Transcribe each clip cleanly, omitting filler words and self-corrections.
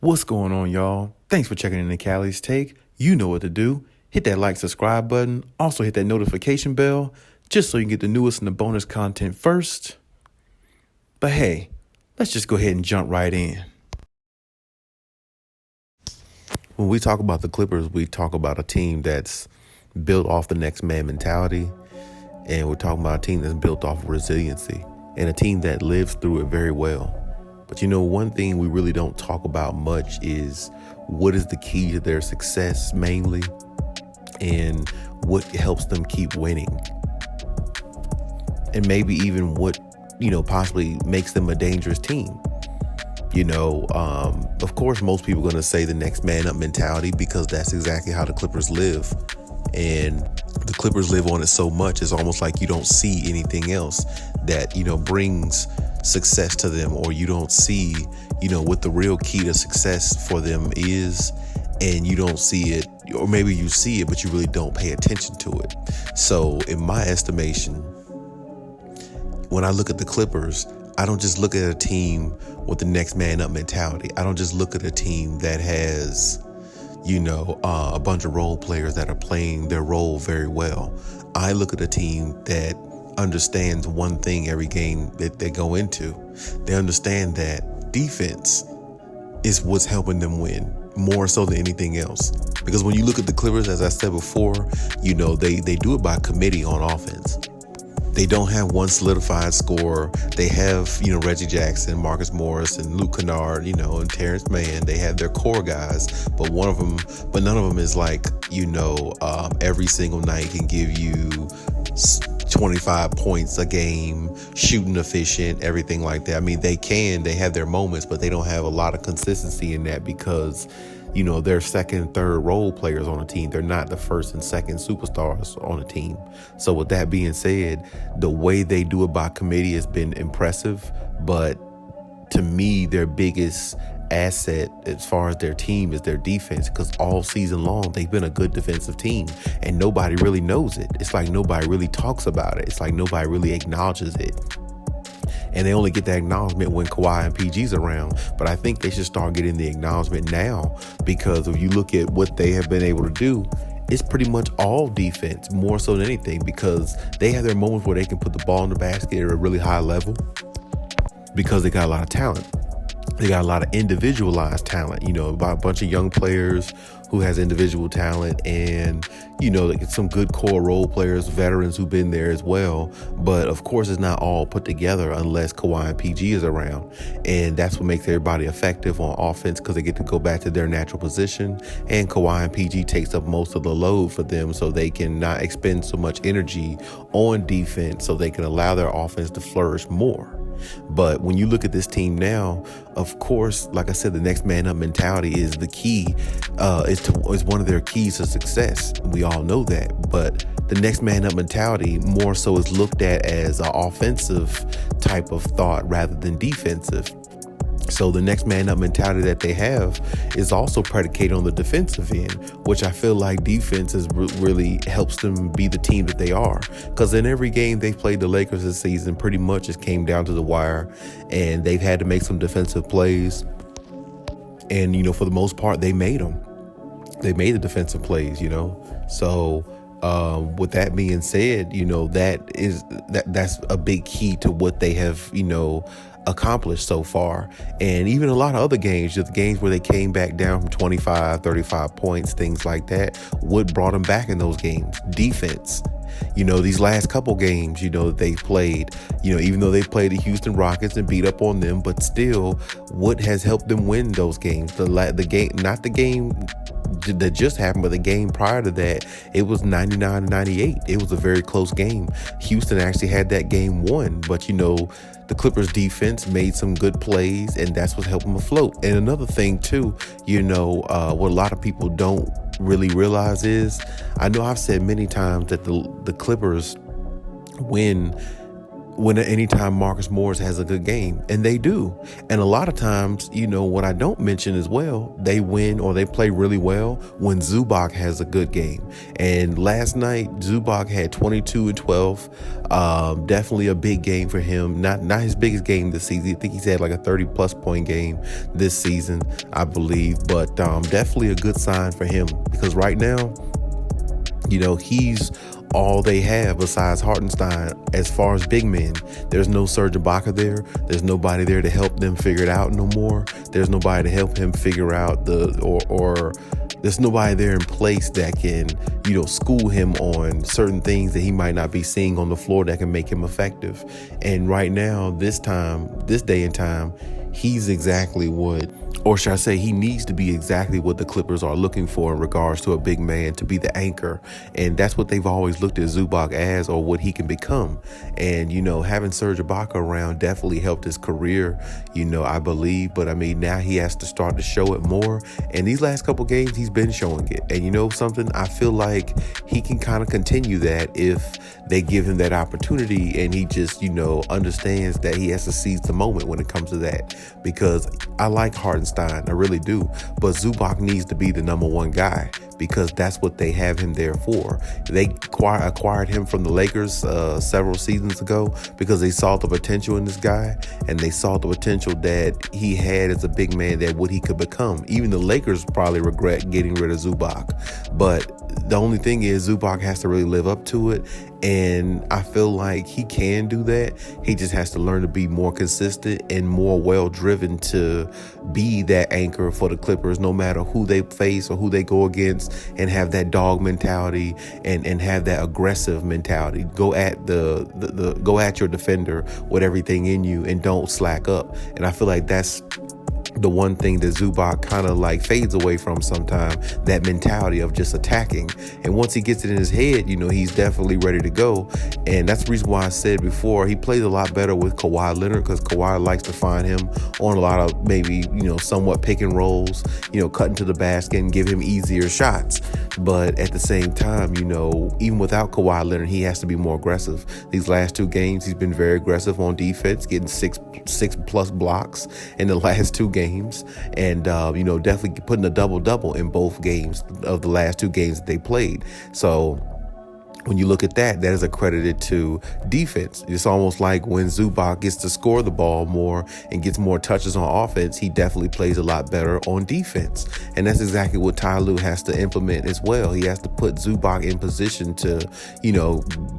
What's going on, y'all? Thanks for checking in the Khaliis Take. You know what to do. Hit that like, subscribe button. Also hit that notification bell just so you can get the newest and the bonus content first. But hey, let's just go ahead and jump right in. When we talk about the Clippers, we talk about a team that's built off the next man mentality. And we're talking about a team that's built off of resiliency and a team that lives through it very well. But one thing we really don't talk about much is what is the key to their success mainly and what helps them keep winning. And maybe even what, possibly makes them a dangerous team. Of course, most people are going to say the next man up mentality because that's exactly how the Clippers live. And the Clippers live on it so much, it's almost like you don't see anything else that, brings success to them, or you don't see, what the real key to success for them is, and you don't see it, or maybe you see it, but you really don't pay attention to it. So in my estimation, when I look at the Clippers, I don't just look at a team with the next man up mentality. I don't just look at a team that has a bunch of role players that are playing their role very well. I look at a team that understands one thing every game that they go into. They understand that defense is what's helping them win more so than anything else. Because when you look at the Clippers, as I said before, they do it by committee on offense. They don't have one solidified scorer. They have, Reggie Jackson, Marcus Morris, and Luke Kennard, and Terrence Mann. They have their core guys, but none of them is like, every single night can give you 25 points a game, shooting efficient, everything like that. I mean, they have their moments, but they don't have a lot of consistency in that because they're second and third role players on a team. They're not the first and second superstars on a team. So with that being said, the way they do it by committee has been impressive. But to me, their biggest asset as far as their team is their defense, because all season long, they've been a good defensive team and nobody really knows it. It's like nobody really talks about it. It's like nobody really acknowledges it. And they only get that acknowledgement when Kawhi and PG's around. But I think they should start getting the acknowledgement now, because if you look at what they have been able to do, it's pretty much all defense, more so than anything, because they have their moments where they can put the ball in the basket at a really high level because they got a lot of talent. They got a lot of individualized talent, about a bunch of young players who has individual talent, and, like some good core role players, veterans who've been there as well. But of course, it's not all put together unless Kawhi and PG is around. And that's what makes everybody effective on offense, because they get to go back to their natural position. And Kawhi and PG takes up most of the load for them, so they can not expend so much energy on defense, so they can allow their offense to flourish more. But when you look at this team now, of course, like I said, the next man up mentality is the key, is one of their keys to success. We all know that. But the next man up mentality more so is looked at as an offensive type of thought rather than defensive. So the next man up mentality that they have is also predicated on the defensive end, which I feel like defense really helps them be the team that they are. Because in every game they've played the Lakers this season, pretty much it came down to the wire, and they've had to make some defensive plays. And, for the most part, they made them. They made the defensive plays, So with that being said, that's a big key to what they have, accomplished so far. And even a lot of other games, just games where they came back down from 25, 35 points, things like that, what brought them back in those games? Defense. These last couple games, they've played, even though they've played the Houston Rockets and beat up on them, but still, what has helped them win those games? The game, not the game that just happened, but the game prior to that, it was 99-98. It was a very close game. Houston actually had that game won, but the Clippers defense made some good plays, and that's what helped them afloat. And another thing too, what a lot of people don't really realize is, I know I've said many times that the Clippers win when anytime Marcus Morris has a good game, and they do. And a lot of times, what I don't mention as well, they win or they play really well when Zubac has a good game. And last night, Zubac had 22 and 12. Definitely a big game for him. Not his biggest game this season. I think he's had like a 30-plus point game this season, I believe. But definitely a good sign for him, because right now, he's all they have besides Hartenstein as far as big men. There's no Serge Ibaka there. There's nobody there to help them figure it out no more. There's nobody to help him figure out there's nobody there in place that can, school him on certain things that he might not be seeing on the floor that can make him effective. And right now, this day and time, he's exactly what, or should I say, he needs to be exactly what the Clippers are looking for in regards to a big man, to be the anchor. And that's what they've always looked at Zubac as, or what he can become. And, having Serge Ibaka around definitely helped his career, I believe. But now he has to start to show it more. And these last couple games, he's been showing it. And something, I feel like he can kind of continue that if they give him that opportunity, and he just, understands that he has to seize the moment when it comes to that. Because I like Hartenstein, I really do. But Zubac needs to be the number one guy, because that's what they have him there for. They acquired him from the Lakers several seasons ago because they saw the potential in this guy, and they saw the potential that he had as a big man, that what he could become. Even the Lakers probably regret getting rid of Zubac. But the only thing is, Zubac has to really live up to it. And I feel like he can do that. He just has to learn to be more consistent and more well-driven to be that anchor for the Clippers, no matter who they face or who they go against, and have that dog mentality and have that aggressive mentality. Go at go at your defender with everything in you, and don't slack up. And I feel like that's the one thing that Zubac kind of like fades away from sometimes, that mentality of just attacking. And once he gets it in his head, he's definitely ready to go. And that's the reason why I said before, he plays a lot better with Kawhi Leonard, because Kawhi likes to find him on a lot of maybe, somewhat pick and rolls, cutting to the basket and give him easier shots. But at the same time, even without Kawhi Leonard, he has to be more aggressive. These last two games, he's been very aggressive on defense, getting six plus blocks in the last two games. And, definitely putting a double-double in both games of the last two games that they played. So when you look at that is accredited to defense. It's almost like when Zubac gets to score the ball more and gets more touches on offense, he definitely plays a lot better on defense. And that's exactly what Ty Lue has to implement as well. He has to put Zubac in position to,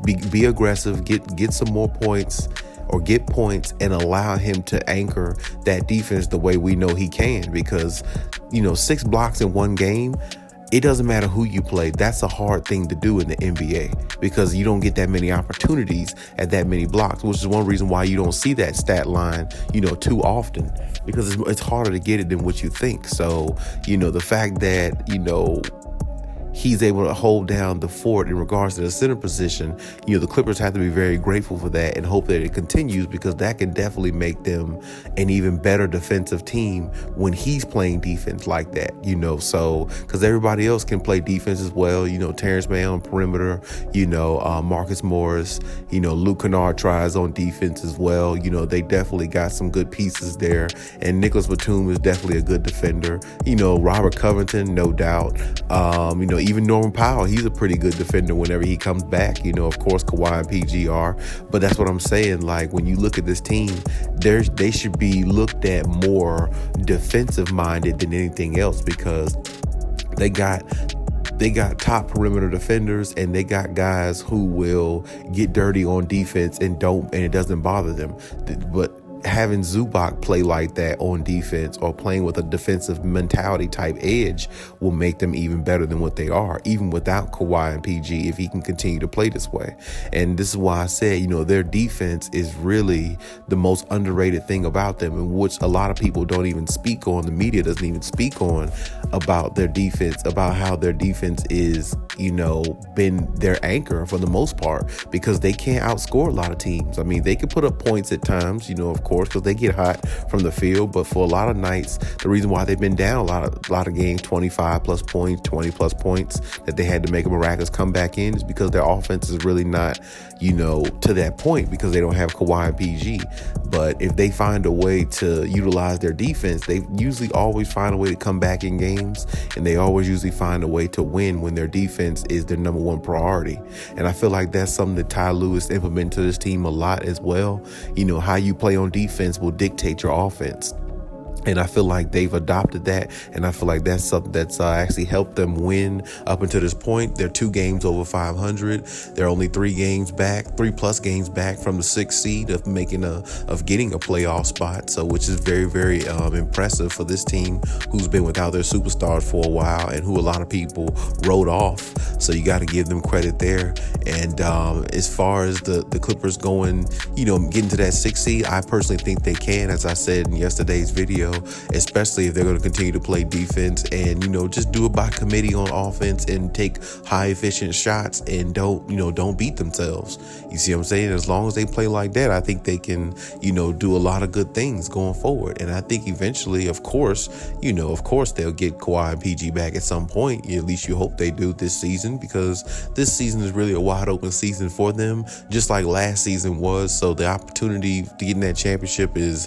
be aggressive, get some more points, or get points, and allow him to anchor that defense the way we know he can. Because, 6 blocks in one game, it doesn't matter who you play. That's a hard thing to do in the NBA, because you don't get that many opportunities at that many blocks, which is one reason why you don't see that stat line, too often, because it's harder to get it than what you think. So, the fact that, he's able to hold down the fort in regards to the center position, the Clippers have to be very grateful for that and hope that it continues, because that can definitely make them an even better defensive team when he's playing defense like that, so, because everybody else can play defense as well. Terrence Mann on perimeter, Marcus Morris, Luke Kennard tries on defense as well. They definitely got some good pieces there. And Nicholas Batum is definitely a good defender. Robert Covington, no doubt. Even Norman Powell, he's a pretty good defender whenever he comes back. Of course, Kawhi and PG are. But that's what I'm saying. Like, when you look at this team, they should be looked at more defensive-minded than anything else, because they got top perimeter defenders, and they got guys who will get dirty on defense and it doesn't bother them. But having Zubac play like that on defense, or playing with a defensive mentality type edge, will make them even better than what they are, even without Kawhi and PG, if he can continue to play this way. And this is why I said, their defense is really the most underrated thing about them, and which a lot of people don't even speak on, the media doesn't even speak on. about their defense, about how their defense is, been their anchor for the most part, because they can't outscore a lot of teams. I mean, they can put up points at times, of course, because they get hot from the field. But for a lot of nights, the reason why they've been down a lot of games, 25 plus points, 20 plus points, that they had to make a miraculous comeback in, is because their offense is really not, to that point, because they don't have Kawhi and PG. But if they find a way to utilize their defense, they usually always find a way to come back in games, and they always usually find a way to win when their defense is their number one priority. And I feel like that's something that Ty Lue implemented to this team a lot as well. How you play on defense will dictate your offense. And I feel like they've adopted that, and I feel like that's something that's actually helped them win up until this point. They're 2 games over 500. They're only 3 plus games back from the 6th seed of getting a playoff spot. So, which is very, very impressive for this team, who's been without their superstars for a while and who a lot of people wrote off. So you got to give them credit there. And as far as the Clippers going, getting to that 6th seed, I personally think they can, as I said in yesterday's video. Especially if they're going to continue to play defense and, just do it by committee on offense and take high efficient shots and don't beat themselves. You see what I'm saying? As long as they play like that, I think they can, do a lot of good things going forward. And I think eventually, of course, they'll get Kawhi and PG back at some point. At least you hope they do this season, because this season is really a wide open season for them, just like last season was. So the opportunity to get in that championship is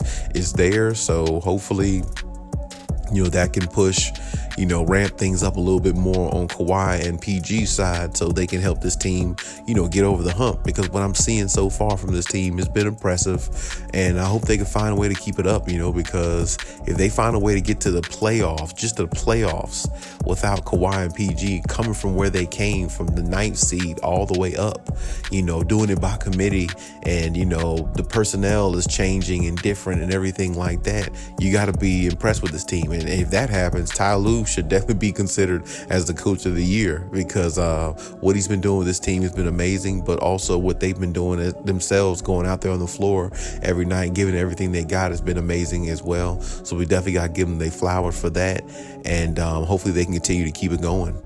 there. So hopefully, that can push, ramp things up a little bit more on Kawhi and PG's side, so they can help this team, get over the hump. Because what I'm seeing so far from this team has been impressive, and I hope they can find a way to keep it up, because if they find a way to get to the playoffs, just to the playoffs, without Kawhi and PG coming from where they came from the 9th seed all the way up, doing it by committee, and, the personnel is changing and different and everything like that, you got to be impressed with this team. And if that happens, Ty Lue should definitely be considered as the coach of the year, because what he's been doing with this team has been amazing, but also what they've been doing themselves, going out there on the floor every night, giving everything they got, has been amazing as well. So we definitely got to give them their flowers for that, and hopefully they can continue to keep it going.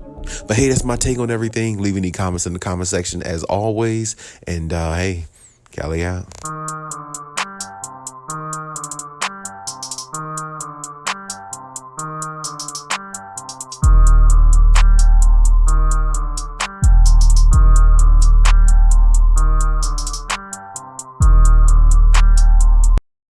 But hey, that's my take on everything. Leave any comments in the comment section as always, and hey, Khaliis out.